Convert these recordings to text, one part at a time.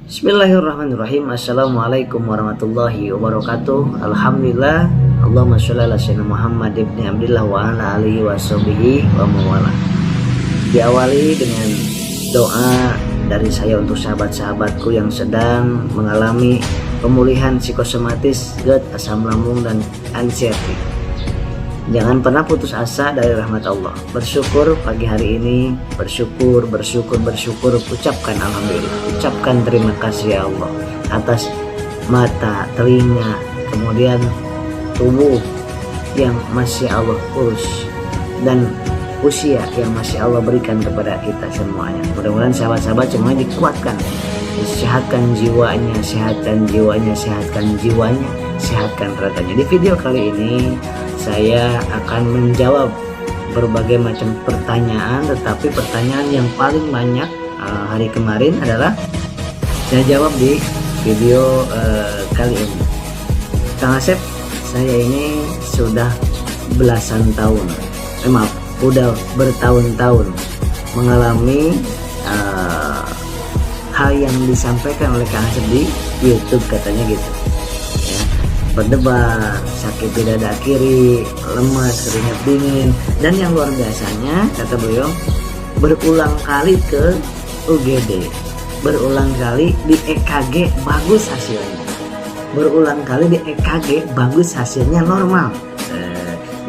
Bismillahirrahmanirrahim. Assalamualaikum warahmatullahi wabarakatuh. Alhamdulillah. Allahumma sholli ala sayyidina Muhammad ibni Abdillah wa ala alihi wa sahbihi wa mawala. Diawali dengan doa dari saya untuk sahabat-sahabatku yang sedang mengalami pemulihan psikosomatis, GERD, asam lambung, dan anxiety. Jangan pernah putus asa dari rahmat Allah. Bersyukur pagi hari ini, bersyukur. Ucapkan alhamdulillah, ucapkan terima kasih ya Allah atas mata, telinga, kemudian tubuh yang masih Allah urus dan usia yang masih Allah berikan kepada kita semuanya. Mudah-mudahan sahabat-sahabat semuanya dikuatkan, sehatkan jiwanya, sehatkan raganya. Di video kali ini saya akan menjawab berbagai macam pertanyaan, tetapi pertanyaan yang paling banyak hari kemarin adalah saya jawab di video kali ini. Kang Asep, saya ini sudah belasan tahun, udah bertahun-tahun mengalami hal yang disampaikan oleh Kang Asep di YouTube, katanya gitu. Berdebar, sakit di dada kiri, lemas, keringat dingin, dan yang luar biasanya, kata beliau, berulang kali ke UGD, berulang kali di EKG bagus hasilnya, berulang kali di EKG bagus hasilnya normal.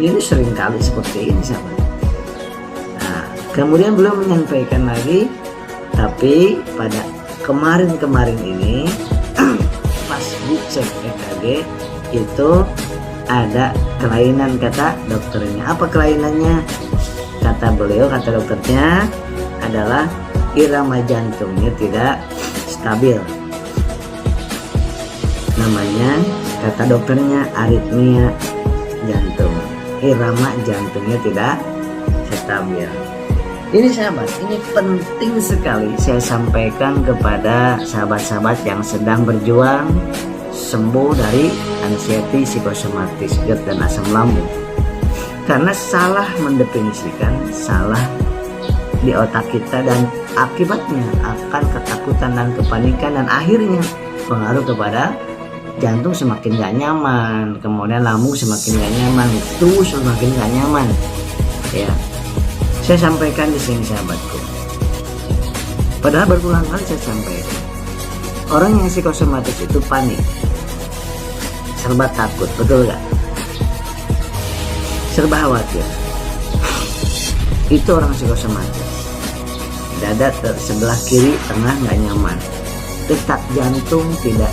Ini sering kali seperti ini, sahabat. Nah, kemudian beliau menyampaikan lagi, tapi pada kemarin ini pas dicek EKG itu ada kelainan, kata dokternya. Apa kelainannya? Kata beliau, kata dokternya adalah irama jantungnya tidak stabil. Namanya, kata dokternya, aritmia jantung. Irama jantungnya tidak stabil. Ini sahabat, ini penting sekali saya sampaikan kepada sahabat-sahabat yang sedang berjuang sembuh dari anxiety psikosomatis, GERD, dan asam lambung. Karena salah mendefinisikan, salah di otak kita, dan akibatnya akan ketakutan dan kepanikan, dan akhirnya pengaruh kepada jantung semakin gak nyaman, kemudian lambung semakin gak nyaman, tubuh semakin gak nyaman. Ya, saya sampaikan di sini sahabatku. Padahal berulang kali saya sampaikan, orang yang psikosomatis itu panik, serba takut, betul gak? Serba khawatir. Itu orang psikosomatis. Dada sebelah kiri tengah gak nyaman, detak jantung tidak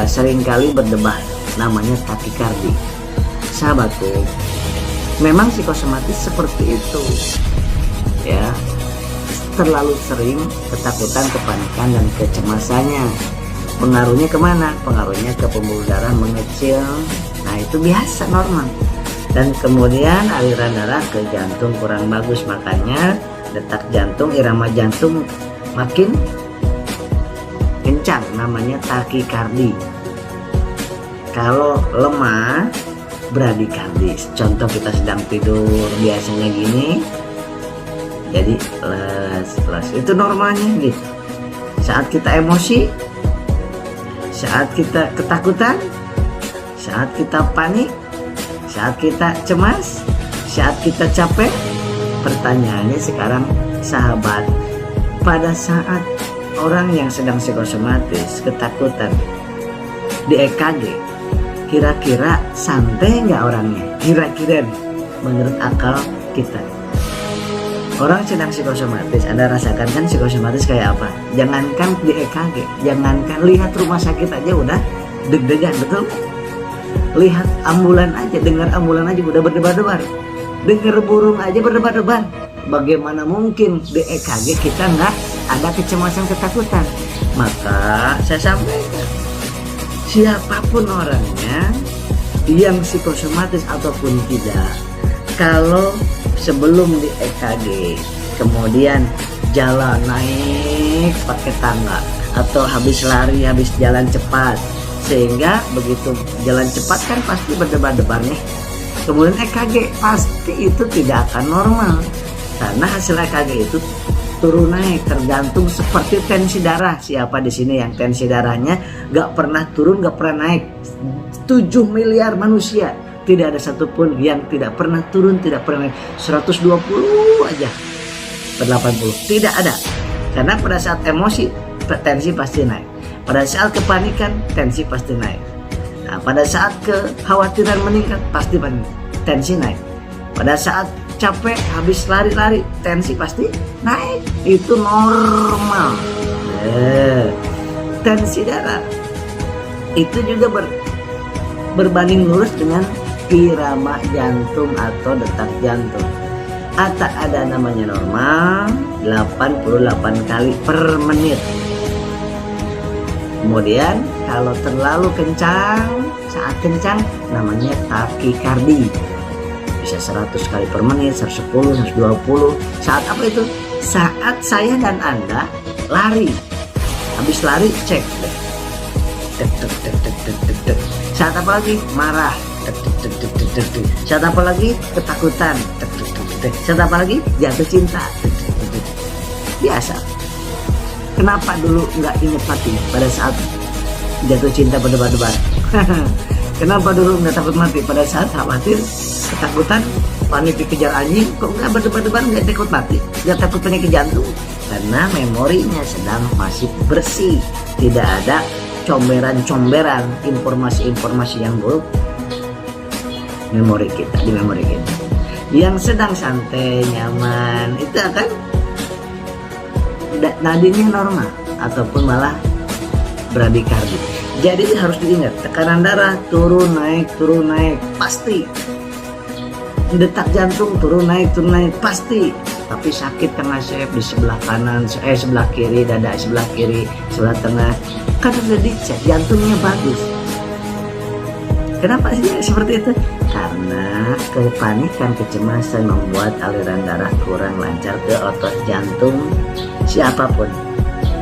seringkali berdebar, namanya takikardi. Sahabatku, memang psikosomatis seperti itu, ya. Terlalu sering ketakutan, kepanikan, dan kecemasannya. Pengaruhnya kemana? Pengaruhnya ke pembuluh darah mengecil. Nah, itu biasa, normal. Dan kemudian aliran darah ke jantung kurang bagus, makanya detak jantung, irama jantung makin kencang, namanya takikardi. Kalau lemah, bradikardis. Contoh, kita sedang tidur biasanya gini, jadi les, itu normalnya gitu. Saat kita emosi, saat kita ketakutan, saat kita panik, saat kita cemas, saat kita capek. Pertanyaannya sekarang, sahabat, pada saat orang yang sedang psikosomatis ketakutan di EKG, kira-kira santai nggak orangnya? Kira-kira menurut akal kita, orang sedang psikosomatis, Anda rasakan kan psikosomatis kayak apa? Jangankan di EKG, jangankan lihat rumah sakit aja udah deg-degan, betul? Lihat ambulan aja, dengar ambulan aja udah berdebar-debar, dengar burung aja berdebar-debar. Bagaimana mungkin di EKG kita nggak ada kecemasan, ketakutan? Maka saya sampaikan, siapapun orangnya yang psikosomatis ataupun tidak, kalau sebelum di EKG kemudian jalan naik pakai tangga, atau habis lari, habis jalan cepat, sehingga begitu jalan cepat kan pasti berdebar-debar nih, kemudian EKG pasti itu tidak akan normal, karena hasil EKG itu turun naik, tergantung seperti tensi darah. Siapa di sini yang tensi darahnya gak pernah turun, gak pernah naik? 7 miliar manusia, tidak ada satupun yang tidak pernah turun, tidak pernah naik. 120 aja per 80, tidak ada. Karena pada saat emosi, tensi pasti naik. Pada saat kepanikan, tensi pasti naik. Nah, pada saat kekhawatiran meningkat, pasti tensi naik. Pada saat capek, habis lari-lari, tensi pasti naik. Itu normal. Tensi darah itu juga berbanding lurus dengan irama jantung atau detak jantung. Ada namanya normal 88 kali per menit. Kemudian kalau terlalu kencang, saat kencang namanya takikardi. Bisa 100 kali per menit, 110, 120. Saat apa itu? Saat saya dan Anda lari. Habis lari cek. Tek, tek, tek, tek, tek, tek, tek. Saat apa lagi? Marah. Tek, tek, tek, tek, tek, tek, tek. Saat apa lagi? Ketakutan. Tek, tek, tek, tek. Saat apa lagi? Jatuh cinta. Tek, tek, tek, tek. Biasa. Kenapa dulu nggak inget mati pada saat jatuh cinta berdebar-debar? Kenapa dulu nggak takut mati pada saat khawatir, ketakutan, panik dikejar anjing? Kok nggak berdebar-debar, nggak takut mati, nggak takut penyakit jantung? Karena memorinya sedang masih bersih, tidak ada comberan-comberan informasi-informasi yang buruk di memori kita. Yang sedang santai, nyaman, itu akan nadinya normal ataupun malah bradikardi. Jadi harus diingat, tekanan darah turun naik pasti. Detak jantung turun naik pasti. Tapi sakit Kang Asep di sebelah kanan, sebelah kiri, dada sebelah kiri, sebelah tengah, kan sudah dicek jantungnya bagus. Kenapa sih seperti itu? Karena kepanikan, kecemasan membuat aliran darah kurang lancar ke otot jantung siapapun,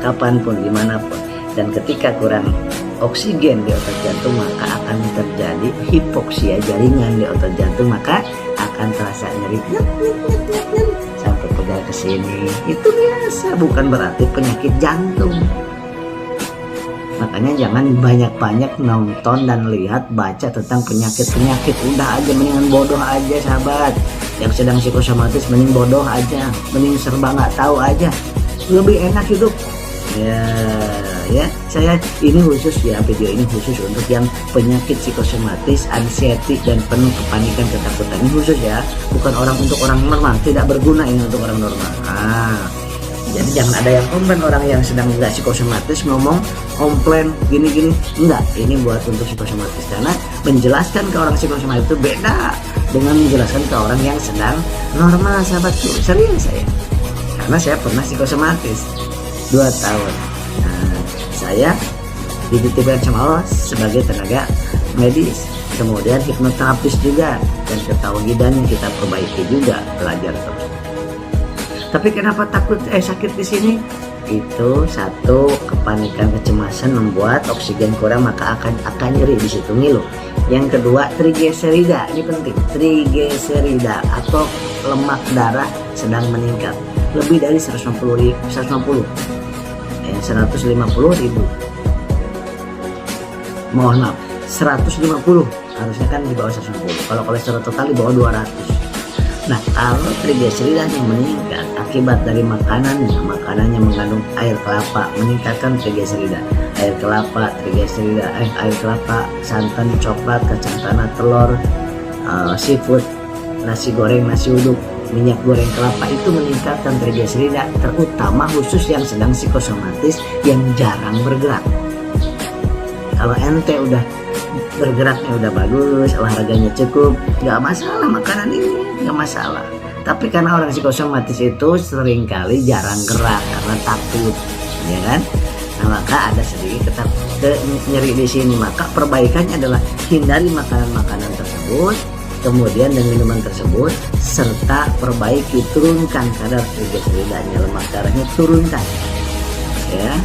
kapanpun, dimanapun. Dan ketika kurang oksigen di otot jantung, maka akan terjadi hipoksia jaringan di otot jantung, maka akan terasa nyeri sampai pegal ke sini. Itu biasa, bukan berarti penyakit jantung. Makanya jangan banyak-banyak nonton dan lihat, baca tentang penyakit-penyakit. Udah aja, mendingan bodoh aja sahabat. Yang sedang psikosomatis mending bodoh aja, mending serba nggak tahu aja, lebih enak hidup. Ya, saya ini khusus ya, video ini khusus untuk yang penyakit psikosomatis, anxiety dan penuh kepanikan, ketakutan. Ini khusus ya, bukan untuk orang normal, tidak berguna ini untuk orang normal. Jadi jangan ada yang komplain orang yang sedang nggak psikosomatis ngomong komplain gini-gini. Enggak, ini buat untuk psikosomatis, karena menjelaskan ke orang psikosomatis itu beda dengan menjelaskan ke orang yang sedang normal, sahabatku. Serius saya, karena saya pernah psikosomatis 2 tahun. Nah, saya dititipkan sama Allah sebagai tenaga medis, kemudian hipnoterapis juga, dan ketauhidannya kita perbaiki juga, belajar terus. Tapi kenapa takut sakit di sini? Itu satu, kepanikan, kecemasan membuat oksigen kurang, maka akan nyeri di situ, ngilu. Yang kedua, trigliserida, ini penting. Trigliserida atau lemak darah sedang meningkat lebih dari 150 ribu. Mohon maaf, 150, harusnya kan di bawah 150. Kalau kolesterol total di bawah 200. Nah, kalau trigliseridanya meningkat akibat dari makanannya mengandung air kelapa, meningkatkan trigliserida. Air kelapa, trigliserida, air kelapa, santan, coklat, kacang tanah, telur, seafood, nasi goreng, nasi uduk, minyak goreng kelapa itu meningkatkan trigliserida, terutama khusus yang sedang psikosomatis yang jarang bergerak. Kalau ente udah bergeraknya udah bagus, olahraganya cukup, nggak masalah makanan ini, nggak masalah. Tapi karena orang psikosomatis itu seringkali jarang gerak karena takut, ya kan? Nah, maka ada sedikit nyeri di sini. Maka perbaikannya adalah hindari makanan-makanan tersebut, kemudian dan minuman tersebut, serta perbaiki, turunkan kadar trigliseridanya, lemak darahnya turunkan. Ya,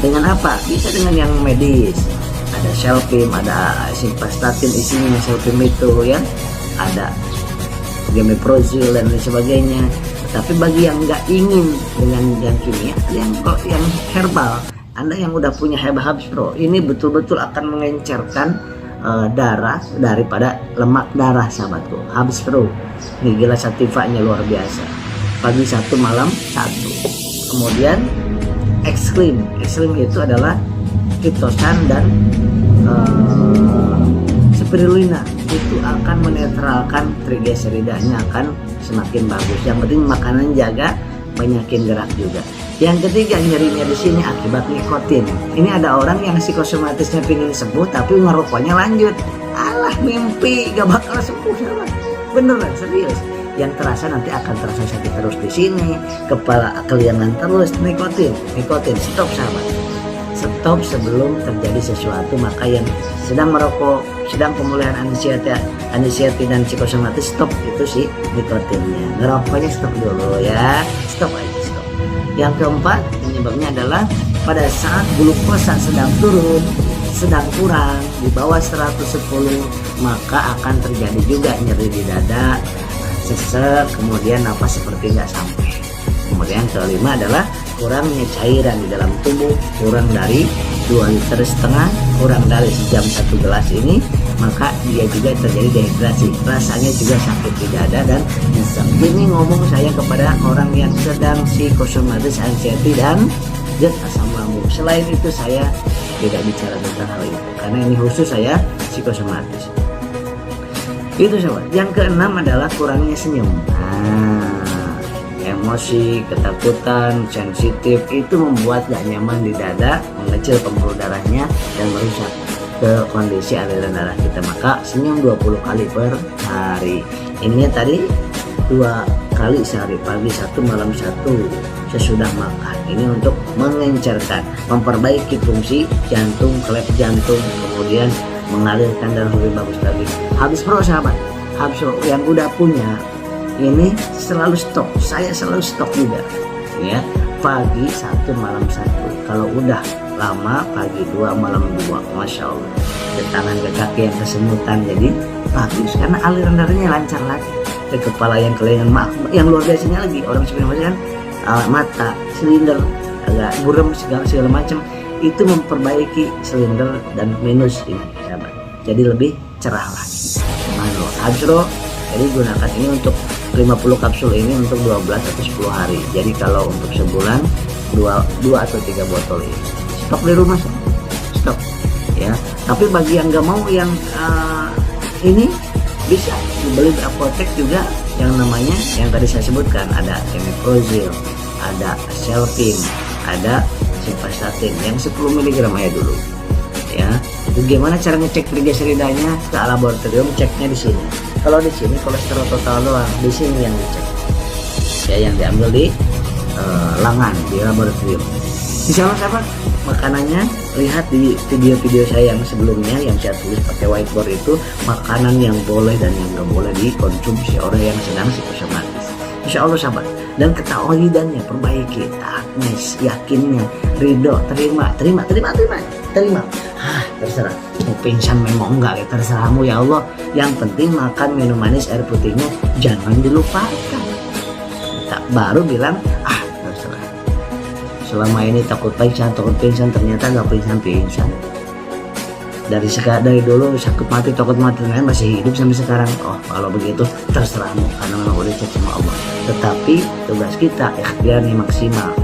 dengan apa? Bisa dengan yang medis. Ada Shelfim, ada simvastatin, isinya Shelfim itu ya, ada Gemiprazol dan lain sebagainya. Tapi bagi yang nggak ingin dengan yang kimia, yang herbal, Anda yang udah punya Habs Pro, ini betul-betul akan mengencerkan darah daripada lemak darah, sahabatku. Habs Pro ini gila, satifanya luar biasa. Pagi 1, malam 1. Kemudian Extreme itu adalah triptosan dan spirulina, itu akan menetralkan trigliseridanya, akan semakin bagus. Yang penting makanan jaga, banyakin gerak juga. Yang ketiga, nyerinya di sini akibat nikotin. Ini ada orang yang psikosomatisnya pingin sembuh tapi ngerokoknya lanjut. Alah, mimpi, gak bakal sembuh sama. Beneran, serius. Yang terasa nanti akan terasa sakit terus di sini, kepala keliangan terus. Nikotin, stop sahabat. Stop sebelum terjadi sesuatu. Maka yang sedang merokok, sedang pemulihan anxiety dan psikosomatis, stop itu sih nikotinnya. Ngerokoknya stop dulu ya, stop aja, stop. Yang keempat, penyebabnya adalah pada saat glukosa sedang turun, sedang kurang di bawah 110, maka akan terjadi juga nyeri di dada, sesek, kemudian napas seperti nggak sampai. Kemudian kelima adalah kurangnya cairan di dalam tubuh, kurang dari 2,5 liter, kurang dari sejam 1 gelas ini, maka dia juga terjadi dehidrasi. Rasanya juga sakit di dada dan nyesek. Ini ngomong saya kepada orang yang sedang psikosomatis, anxiety dan zat asam lambung. Selain itu saya tidak bicara tentang hal itu karena ini khusus saya psikosomatis. Itu sobat. Yang keenam adalah kurangnya senyum. Emosi, ketakutan, sensitif itu membuat gak nyaman di dada, mengecil pembuluh darahnya dan merusak ke kondisi aliran darah kita. Maka senyum 20 kali per hari. Ininya tadi 2 kali sehari, pagi 1, malam 1 sesudah makan. Ini untuk mengencerkan, memperbaiki fungsi jantung, klep jantung, kemudian mengalirkan darah lebih bagus lagi. Habs Pro sahabat, Habs Pro yang udah punya ini selalu stok, saya selalu stok juga ya, pagi 1, malam 1. Kalau udah lama, pagi 2, malam 2, Masya Allah, ke tangan ke kaki yang kesemutan jadi bagus karena aliran darahnya lancar lagi, ke kepala yang kelainan, yang luar biasanya lagi orang sebenarnya kan mata, silinder agak buram segala macam, itu memperbaiki silinder dan minus ini sahabat, jadi lebih cerah lagi. Habs Pro, jadi gunakan ini untuk 50 kapsul ini untuk 12 atau 10 hari. Jadi kalau untuk sebulan 2 atau 3 botol ini. Stok di rumah, stok ya. Tapi bagi yang nggak mau yang ini bisa dibeli di apotek juga, yang namanya yang tadi saya sebutkan, ada Emeprozil, ada Selpin, ada Simvastatin yang 10 mg aja dulu ya. Itu gimana cara ngecek trigliseridanya? Ke laboratorium, ceknya di sini. Kalau di sini kolesterol total doang, di sini yang dicek ya, yang diambil di lengan di laboratorium. Insya Allah sahabat, makanannya lihat di video-video saya yang sebelumnya yang saya tulis pakai whiteboard itu, makanan yang boleh dan yang nggak boleh dikonsumsi orang yang sedang psikosomatis. Insya Allah sahabat, dan ketahuidannya perbaiki, taatnis, yakinnya, ridho, terima. Terserah mau pingsan memang enggak, terserahmu ya Allah. Yang penting makan minum manis, air putihnya jangan dilupakan. Tak baru bilang terserah. Selama ini takut pingsan, ternyata nggak pingsan. Dari dulu sakit mati, takut mati, masih hidup sampai sekarang. Oh, kalau begitu terserahmu karena memang udah cek sama Allah. Tetapi tugas kita ikhtiarnya maksimal.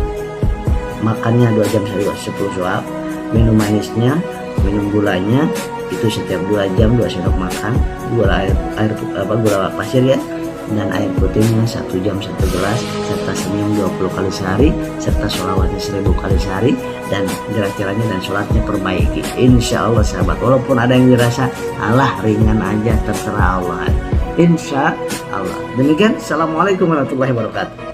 Makannya 2 jam sehari 10 suap, minum manisnya, minum gulanya itu setiap 2 jam 2 sendok makan, gula pasir ya, dan air putihnya 1 jam 1 gelas, serta senyum 20 kali sehari, serta sholawatnya 1000 kali sehari, dan gerak-geraknya dan sholatnya perbaiki. Insya Allah sahabat, walaupun ada yang dirasa alah ringan aja, terserah Allah, insya Allah. Demikian, assalamualaikum warahmatullahi wabarakatuh.